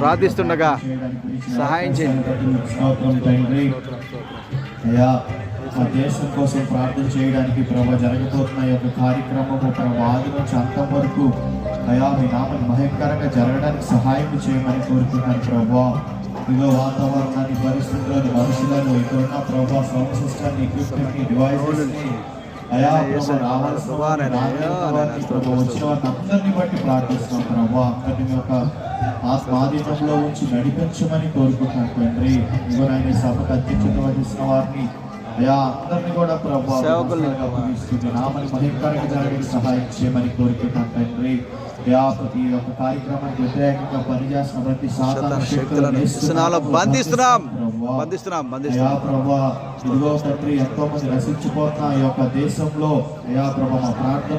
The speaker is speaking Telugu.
ప్రార్థిస్తుండగా సహాయం చేయండి. అయ్యా ఆ దేశం కోసం ప్రార్థన చేయడానికి ప్రభా జరగబోతున్న ఈ యొక్క కార్యక్రమము ప్రభా ఆది నుంచి అంతం వరకు అయా మీ నామని మహేకరంగా జరగడానికి సహాయం చేయమని కోరుతున్నాను ప్రభా. ఇదిగో వాతావరణాన్ని, పరిస్థితులను, మనుషులను, ఇక్కడ ఉన్న ప్రభా సౌండ్ సిస్టమ్ని, ఎక్విప్మెంట్ని, డివైసెస్ని అయా ప్రభా రావాల్సిన ప్రభా వచ్చిన వారిని అందరినీ బట్టి ప్రార్థిస్తున్నాం ప్రభా. అందరినీ మీ యొక్క ఆత్మాధీనంలో ఉంచి నడిపించమని కోరుకుంటున్నాను తండ్రి. ఇదిగో ఆయన సభకు అధ్యక్షత వహిస్తున్న వారిని అయా అందరినీ కూడా ప్రభా నామని మహిమకరంగా జరగడానికి సహాయం చేయమని కోరుకుంటున్నాను తండ్రి. ప్రతి ఒక్క కార్యక్రమానికి వ్యతిరేకంగా పనిచేస్తున్న ప్రతి సాధారణ శక్తులను బంధిస్తున్నాం. ప్రభా ఇదిగో తండ్రి ఎంతో మంది నశించిపోతున్న ఈ యొక్క దేశంలో అయా ప్రభా మా ప్రార్థన